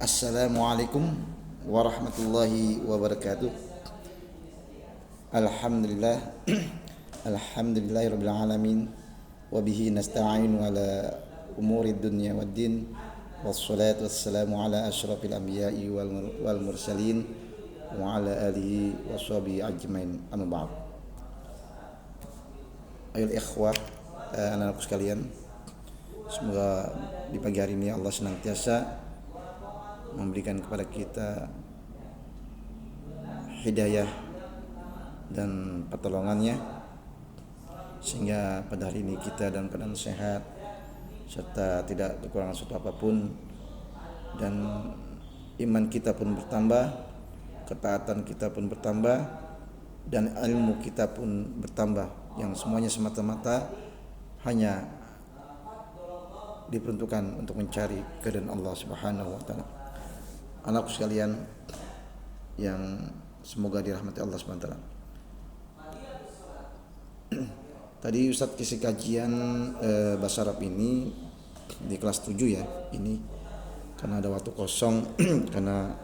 Assalamualaikum warahmatullahi wabarakatuh. Alhamdulillah Alhamdulillahirabbil alamin wa bihi nasta'in ala umuri dunya waddin wassalatu wassalamu ala asyrafil anbiya'i wal mursalin wa ala alihi washabihi ajmain, amma ba'd. Ayol ikhwah, anak-anakku sekalian, semoga di pagi hari ini Allah senantiasa memberikan kepada kita hidayah dan pertolongannya, sehingga pada hari ini kita dalam keadaan sehat serta tidak kekurangan suatu apapun, dan iman kita pun bertambah, ketaatan kita pun bertambah, dan ilmu kita pun bertambah, yang semuanya semata-mata hanya diperuntukkan untuk mencari keridhaan Allah Subhanahu wa taala. Anakku sekalian yang semoga dirahmati Allah Subhanahu wa taala. Tadi Ustadz kasih kajian bahasa Arab ini di kelas 7 ya. Ini karena ada waktu kosong karena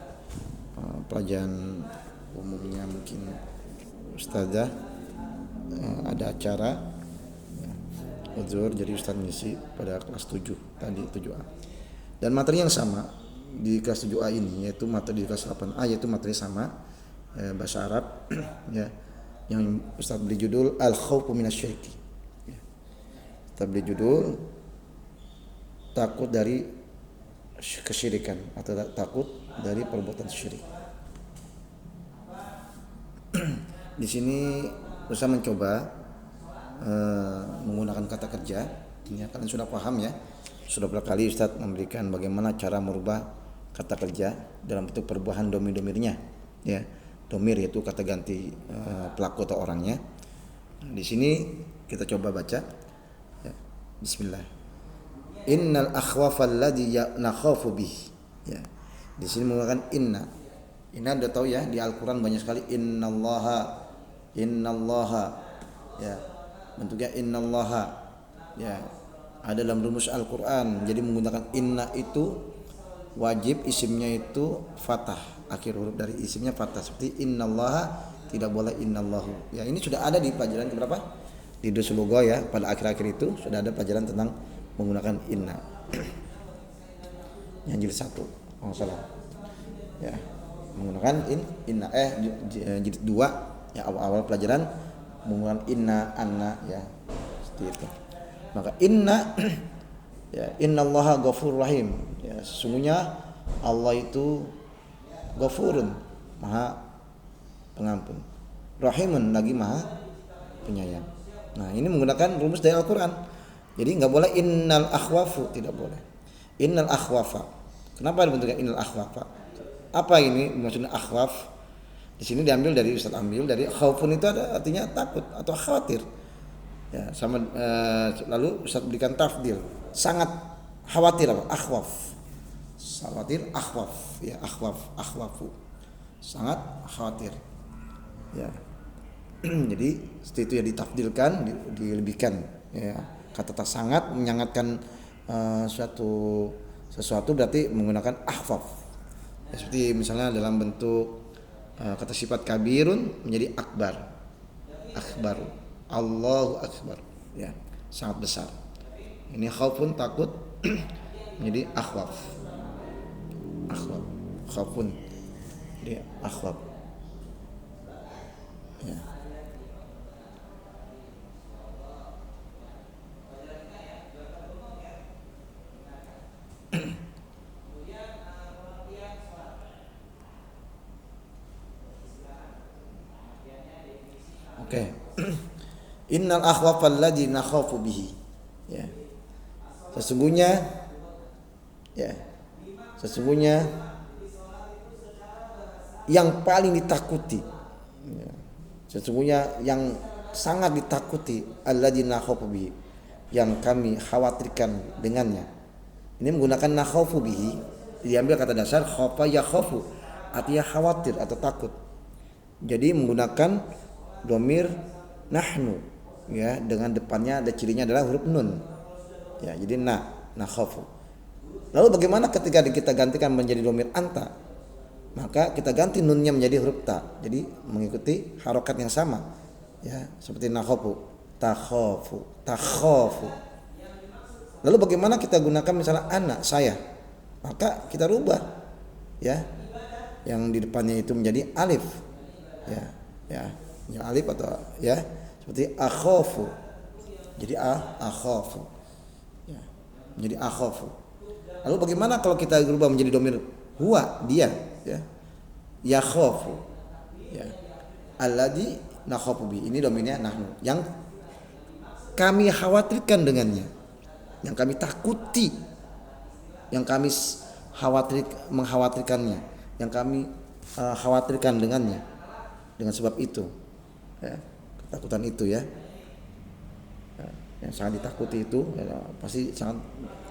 pelajaran umumnya mungkin ustazah ada acara uzur, jadi Ustadz ngisi pada kelas 7 tadi 7A. Dan materi yang sama di kelas 7A ini, yaitu materi di kelas 8A, yaitu materi sama bahasa Arab ya, yang Ustaz beri judul Al-Khawfu Minasyirki ya. Ustaz beri judul takut dari kesyirikan atau takut dari perbuatan syirik. Di sini Ustaz mencoba menggunakan kata kerja ya, kalian sudah paham ya. Sudah berapa kali Ustaz memberikan bagaimana cara merubah kata kerja dalam bentuk perubahan domir-domirnya ya. Domir yaitu kata ganti pelaku atau orangnya. Di sini kita coba baca ya. Bismillah. Innal akhwafa alladhi nakhafu bih ya. Di sini menggunakan inna. Inna udah tahu ya, di Al-Qur'an banyak sekali innallaha ya. Bentuknya innallaha ya. Ada dalam rumus Al-Qur'an. Jadi menggunakan inna itu wajib isimnya itu fathah, akhir huruf dari isimnya fathah, seperti innallaha, tidak boleh innallahu ya. Ini sudah ada di pelajaran keberapa di Dusul Lugha ya, pada akhir-akhir itu sudah ada pelajaran tentang menggunakan inna yang jilid 1 kalau salah ya, menggunakan inna jilid 2 ya, awal-awal pelajaran menggunakan inna, anna ya, seperti itu. Maka inna ya, innallaha ghafurur rahim ya, sesungguhnya Allah itu ghafurun, maha pengampun, rahimun, lagi maha penyayang. Nah, ini menggunakan rumus dari Al-Qur'an. Jadi enggak boleh innal akhwafu, tidak boleh innal akhwafa. Kenapa dibentuknya innal akhwafa? Apa ini maksudnya akhwaf? Di sini diambil dari Ustaz, ambil dari khaufun, itu ada artinya takut atau khawatir ya, sama lalu Ustaz berikan tafdil, sangat khawatir apa? Akhwaf. Khawatir akhwaf ya, akhwafu. Sangat khawatir. Ya. Jadi seperti itu ya, ditafdilkan, dilebihkan ya. Kata sangat menyangatkan sesuatu berarti menggunakan akhwaf. Ya, seperti misalnya dalam bentuk kata sifat kabirun menjadi akbar. Akbaru. Allahu akbar ya, sangat besar. Ini khaufun, takut menjadi akhwaf. Khaufun dia akhwaf ya. Oke. Innal akhwafa alladzi nakhafu bihi ya. Sesungguhnya yang paling ditakuti ya. Sesungguhnya yang sangat ditakuti alladzi nakhafu bihi, yang kami khawatirkan dengannya. Ini menggunakan nakhafu bihi, diambil kata dasar khafa yakhafu, artinya khawatir atau takut. Jadi menggunakan domir nahnu ya, dengan depannya ada cirinya adalah huruf nun ya. Jadi nakhafu Lalu bagaimana ketika kita gantikan menjadi domir anta? Maka kita ganti nunnya menjadi huruf ta. Jadi mengikuti harokat yang sama. Ya, seperti nakhofu, takhofu, takhofu. Lalu bagaimana kita gunakan misalnya anak, saya? Maka kita rubah, ya, yang di depannya itu menjadi alif, ya, yang alif atau ya seperti akhofu. Jadi akhofu, ya, menjadi akhofu. Lalu bagaimana kalau kita rubah menjadi domir huwa, dia, ya, yakhofu, ya, alladzi nakhofu bi. Ini domirnya nahnu, yang kami khawatirkan dengannya, yang kami takuti, yang kami mengkhawatirkannya, yang kami khawatirkan dengannya, dengan sebab itu, ya, ketakutan itu, ya, yang sangat ditakuti itu, ya, pasti sangat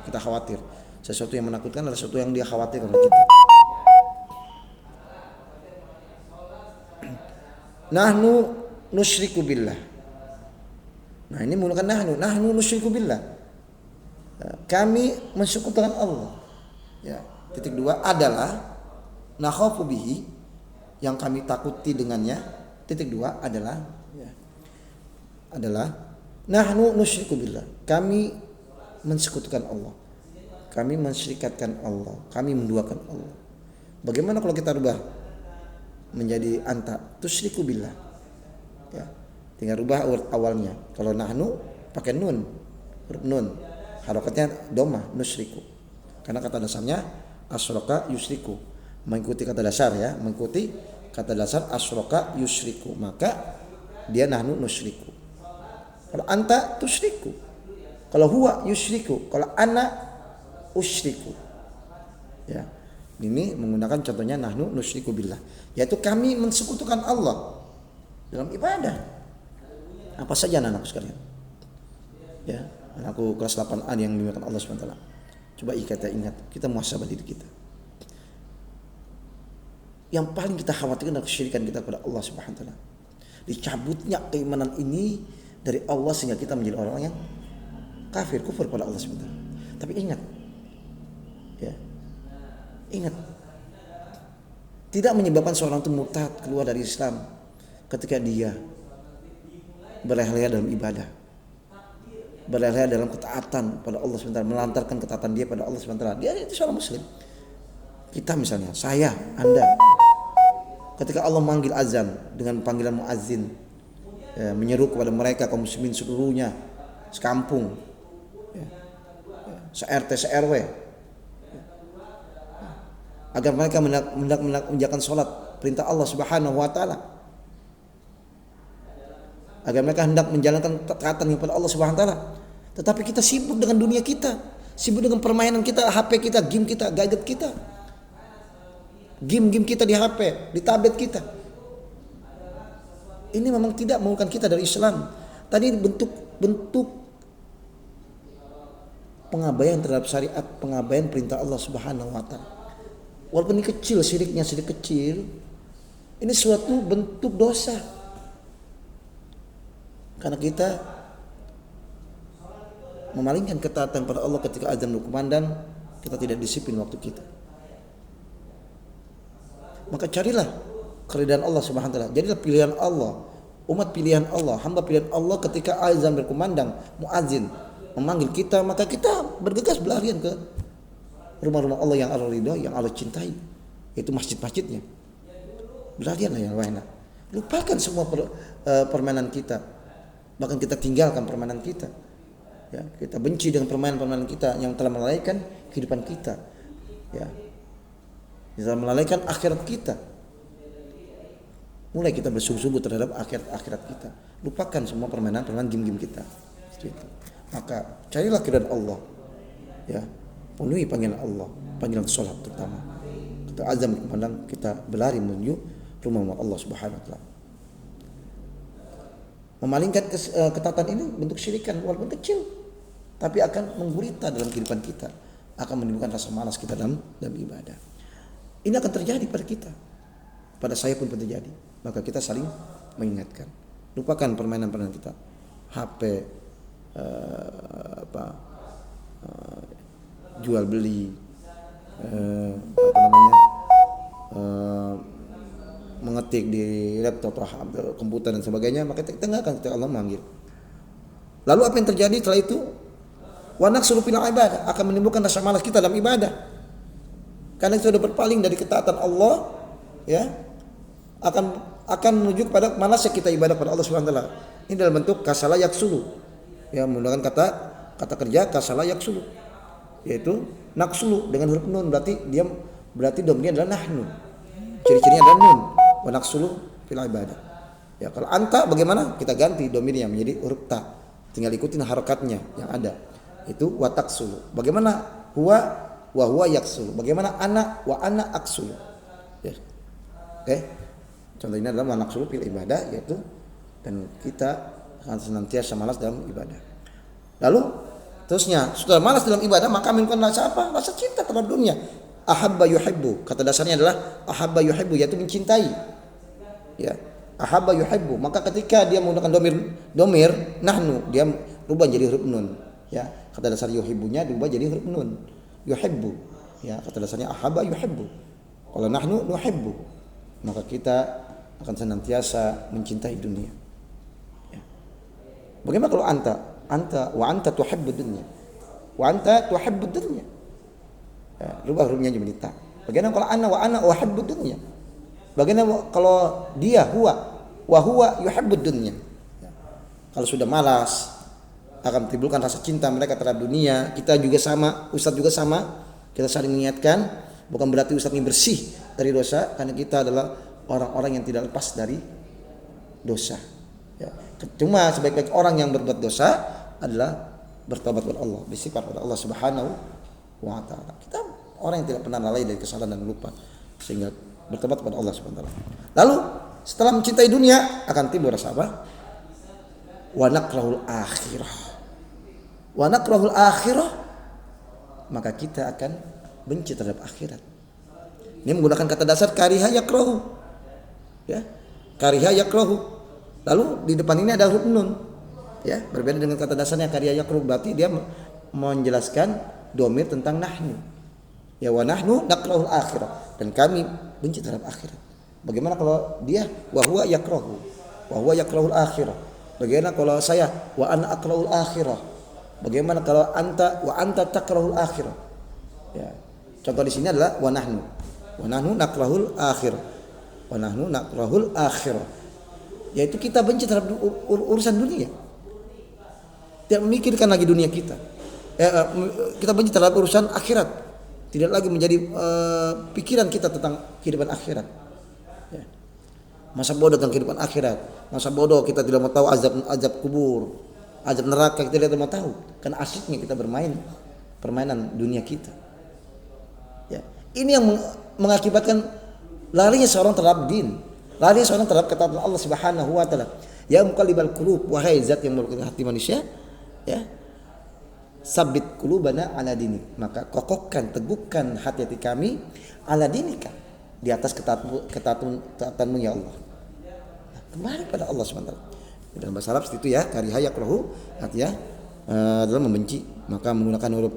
kita khawatir. Sesuatu yang menakutkan adalah sesuatu yang dia khawatirkan oleh kita. Nahnu nusyriku billah. Nah, ini menggunakan nahnu nusyriku billah. Kami mensekutukan Allah. Ya, titik 2 adalah nakhafu bihi, yang kami takuti dengannya. Titik 2 adalah, ya, adalah nahnu nusyriku billah. Kami mensekutukan Allah. Kami mensyirikatkan Allah. Kami menduakan Allah. Bagaimana kalau kita rubah menjadi anta, tusyriku billah, ya, tinggal rubah awalnya. Kalau nahnu pakai nun, huruf nun, harokatnya domah, nusyriku, karena kata dasarnya asyraka yusriku, mengikuti kata dasar, ya, mengikuti kata dasar asyraka yusriku, maka dia nahnu nusyriku. Kalau anta tusyriku, kalau huwa yusyriku, kalau ana usyriku, ya. Ini menggunakan contohnya nahnu nusyriku billah, yaitu kami mensekutukan Allah dalam ibadah. Apa saja anak-anakku sekalian, ya, anakku kelas 8A yang dimuliakan Allah SWT. Coba ingat, kita muhasabah diri kita. Yang paling kita khawatirkan adalah kesyirikan kita kepada Allah SWT. Dicabutnya keimanan ini dari Allah sehingga kita menjadi orang yang kafir, kufur kepada Allah SWT. Tapi ingat, ya, ingat, tidak menyebabkan seorang itu murtad, keluar dari Islam ketika dia berleha-leha dalam ibadah, berleha-leha dalam ketaatan pada Allah SWT, melantarkan ketaatan dia pada Allah SWT. Dia itu seorang muslim. Kita misalnya, saya, Anda, ketika Allah manggil azan dengan panggilan muazzin, ya, menyeru kepada mereka kaum muslimin seluruhnya, sekampung, ya, se-RT, se-RW, agar mereka menjalankan sholat perintah Allah Subhanahu wa taala, agar mereka hendak menjalankan ketaatan kepada Allah Subhanahu wa taala. Tetapi kita sibuk dengan dunia kita, sibuk dengan permainan kita, HP kita, game kita, gadget kita, game kita di HP, di tablet kita. Ini memang tidak mengeluarkan kita dari Islam. Tadi bentuk pengabaian terhadap syariat, pengabaian perintah Allah Subhanahu wa taala. Walaupun ini kecil, syiriknya sirik kecil, ini suatu bentuk dosa. Karena kita memalingkan ketaatan pada Allah ketika azan berkumandang, kita tidak disiplin waktu kita. Maka carilah keridhaan Allah Subhanahu wa taala. Jadilah pilihan Allah, umat pilihan Allah, hamba pilihan Allah ketika azan berkumandang, muazin memanggil kita, maka kita bergegas berlarian ke rumah-rumah Allah yang Allah ridho, yang Allah cintai, yaitu masjid-masjidnya. Berlarianlah yang lainnya. Lupakan semua permainan kita. Bahkan kita tinggalkan permainan kita. Ya, kita benci dengan permainan-permainan kita yang telah melalaikan kehidupan kita. Ya. Telah melalaikan akhirat kita. Mulai kita bersungguh-sungguh terhadap akhirat kita. Lupakan semua permainan-permainan game-game kita. Itu. Maka carilah keridhaan Allah. Ya. Penuhi panggilan Allah, panggilan sholat terutama. Kita azan berkumandang, kita berlari menuju rumah Allah Subhanahu wa taala. Memalingkan ketaatan ini bentuk syirikan walaupun kecil, tapi akan menggurita dalam kehidupan kita, akan menimbulkan rasa malas kita dalam ibadah. Ini akan terjadi pada kita, pada saya pun terjadi. Maka kita saling mengingatkan. Lupakan permainan-permainan kita, HP, jual beli, apa namanya, mengetik di laptop atau komputer dan sebagainya, maka kita nggak akan Allah manggil. Lalu apa yang terjadi setelah itu? Wa naqsuru fil ibadah, akan menimbulkan rasa malas kita dalam ibadah. Karena kita sudah berpaling dari ketaatan Allah, ya, akan menuju kepada malasnya kita ibadah pada Allah Subhanahu wa taala. Ini dalam bentuk kasala yaksulu. Ya, menggunakan kata kerja kasala yaksulu, yaitu naksulu dengan huruf nun, berarti domirnya adalah nahnu. Ciri-cirinya adalah nun. Wa naqsulu fil ibadah. Ya, kalau anta bagaimana? Kita ganti domirnya menjadi huruf ta. Tinggal ikutin harakatnya yang ada. Itu wa taqsulu. Bagaimana huwa wa huwa yaksulu? Bagaimana ana wa ana aksulu? Ya. Oke. Contoh ini adalah wa naqsulu fil ibadah, yaitu dan kita akan senantiasa malas dalam ibadah. Lalu terusnya, setelah malas dalam ibadah maka menimbulkan rasa apa? Rasa cinta terhadap dunia. Ahabba yuhibbu. Kata dasarnya adalah ahabba yuhibbu, yaitu mencintai. Ya. Ahabba yuhibbu. Maka ketika dia menggunakan domir nahnu, dia rubah jadi huruf nun. Ya. Kata dasar yuhibbunya dirubah jadi huruf nun. Yuhibbu. Ya, kata dasarnya ahabba yuhibbu. Kalau nahnu nuhibbu. Maka kita akan senantiasa mencintai dunia. Ya. Bagaimana kalau anta tuhibbud dunya? Wa anta tuhibbud dunya. Ya, rubah hurufnya jadi ta. Bagaimana kalau ana uhibbud dunya? Bagaimana kalau dia huwa yuhibbud dunya? Ya. Kalau sudah malas akan menimbulkan rasa cinta mereka terhadap dunia. Kita juga sama, Ustadz juga sama. Kita saling mengingatkan, bukan berarti Ustadz ini bersih dari dosa, karena kita adalah orang-orang yang tidak lepas dari dosa. Ya. Cuma sebaik-baik orang yang berbuat dosa adalah bertobat kepada Allah, bersifat kepada Allah Subhanahu wa taala. Kita orang yang tidak pernah lalai dari kesalahan dan lupa, sehingga bertobat kepada Allah Subhanahu wa taala. Lalu setelah mencintai dunia akan timbul rasa apa? Wa nakrahul akhirah. Wa nakrahul akhirah, maka kita akan benci terhadap akhirat. Ini menggunakan kata dasar kariha yakrahu. Ya. Kariha yakrahu. Lalu di depan ini ada huruf nun. Ya, berbeda dengan kata dasarnya kariha yakrahu, berarti dia menjelaskan domir tentang nahnu. Ya, wa nahnu nakrahul akhirah, dan kami benci terhadap akhirat. Bagaimana kalau dia wa huwa yakrahu? Wa huwa yakrahul akhirah. Bagaimana kalau saya wa ana akrahul akhirah? Bagaimana kalau anta takrahul akhirah? Ya. Contoh di sini adalah wa nahnu. Wa nahnu nakrahul akhirah. Wa nahnu nakrahul akhirah. Yaitu kita benci terhadap urusan dunia. Tidak memikirkan lagi dunia kita. Kita benci terhadap urusan akhirat. Tidak lagi menjadi pikiran kita tentang kehidupan akhirat. Ya. Masa bodoh tentang kehidupan akhirat. Masa bodoh kita tidak mau tahu azab kubur, azab neraka kita tidak mau tahu. Karena asyiknya kita bermain permainan dunia kita. Ya. Ini yang mengakibatkan larinya seorang terhadap din, larinya seorang terhadap ketaatan Allah Subhanahu wa taala. Ya muqallibal qulub, wahai zat yang meluluhkan hati manusia, ya. Sabit qulubana ala dinik, maka kokohkan, teguhkan hati-hati kami ala dinika, di atas ketaatanmu ya Allah. Nah, kembali pada Allah SWT. Dalam bahasa Arab seperti itu ya, kariha yakrahu, artinya adalah membenci, maka menggunakan huruf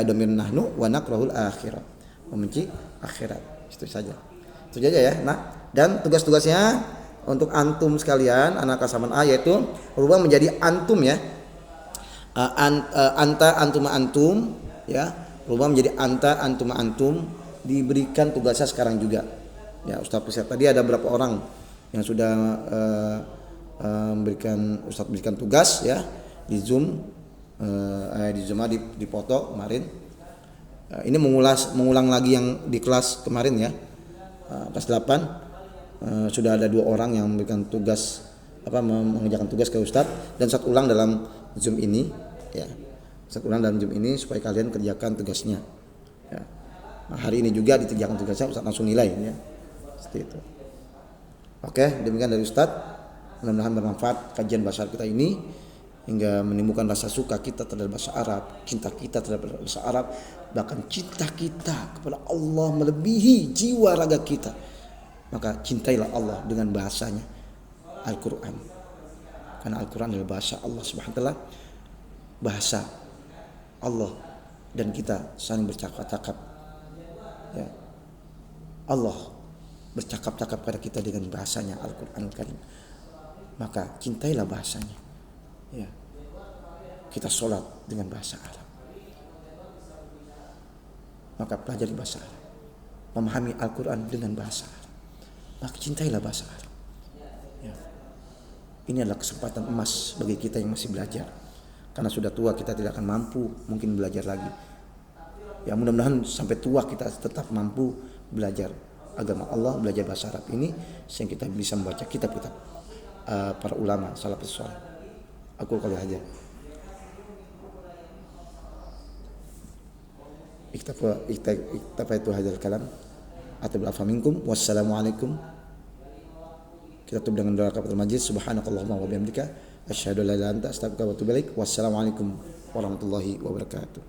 domir nahnu wa nakrahul akhirah, membenci akhirat. Itu saja ya. Nah, dan tugas-tugasnya untuk antum sekalian anak kelas 8A yaitu berubah menjadi antum ya. Anta antuma antum ya, berubah menjadi anta antuma antum, diberikan tugasnya sekarang juga ya. Ustaz tadi ada berapa orang yang sudah Ustaz berikan tugas ya di Zoom, di foto kemarin. Ini mengulang lagi yang di kelas kemarin ya, kelas 8 sudah ada 2 orang yang memberikan tugas mengerjakan tugas ke Ustaz, dan Ustaz ulang dalam Zoom ini ya. Ustaz ulang dalam Zoom ini supaya kalian kerjakan tugasnya ya. Nah, hari ini juga dikerjakan tugasnya, Ustaz langsung nilai ya. Seperti itu. Oke, demikian dari Ustaz. Mudah-mudahan bermanfaat kajian bahasa Arab kita ini, hingga menimbulkan rasa suka kita terhadap bahasa Arab, cinta kita terhadap bahasa Arab, bahkan cinta kita kepada Allah melebihi jiwa raga kita. Maka cintailah Allah dengan bahasanya, Al-Quran. Karena Al-Quran adalah bahasa Allah Subhanahu wa taala, bahasa Allah, dan kita saling bercakap-cakap Ya, Allah bercakap-cakap pada kita dengan bahasanya Al-Qur'an Karim. Maka cintailah bahasanya. Ya. Kita sholat dengan bahasa Arab. Maka pelajari bahasa Arab. Memahami Al-Qur'an dengan bahasa Arab. Maka cintailah bahasa Arab. Ya. Ini adalah kesempatan emas bagi kita yang masih belajar. Karena sudah tua kita tidak akan mampu mungkin belajar lagi. Ya mudah-mudahan sampai tua kita tetap mampu belajar agama Allah, belajar bahasa Arab ini sehingga kita bisa membaca kitab-kitab para ulama salafus saleh. Aku kali aja. Iktafa itu hadzal kalam atau afa minkum. Wassalamualaikum. Kita tutup dengan doa kafatul majlis. Subhanakallahumma wa bihamdika asyhadu an la ilaha illa anta astaghfiruka wa atubu ilaik. Wassalamualaikum warahmatullahi wabarakatuh.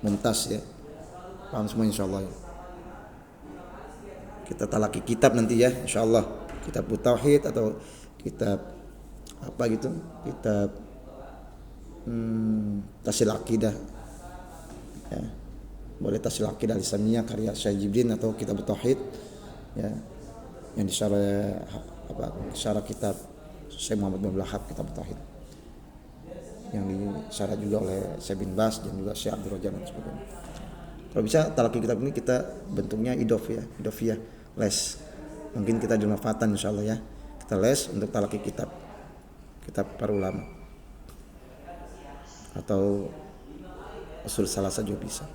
Mumtaz ya. Paham semua insyaallah. Kita talaki kitab nanti ya insyaallah. Kitab tauhid atau kitab apa gitu? Kitab Tasil Aqidah. Ya. Boleh Tasil Aqidah Islamiyah karya Syekh Jibrin atau kitab tauhid ya. Yang disyarah kitab Syekh Muhammad bin Wahab kitab tauhid. Yang disyarah juga oleh Syekh bin Bas dan juga Syekh Abdul Rajab dan sebagainya. Kalau bisa talaki kitab ini kita bentuknya idofiyah, les. Mungkin kita di Fatan insyaallah ya. Kita les untuk talaki kitab para ulama. Atau usul salasa juga bisa.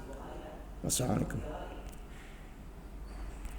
Wassalamualaikum.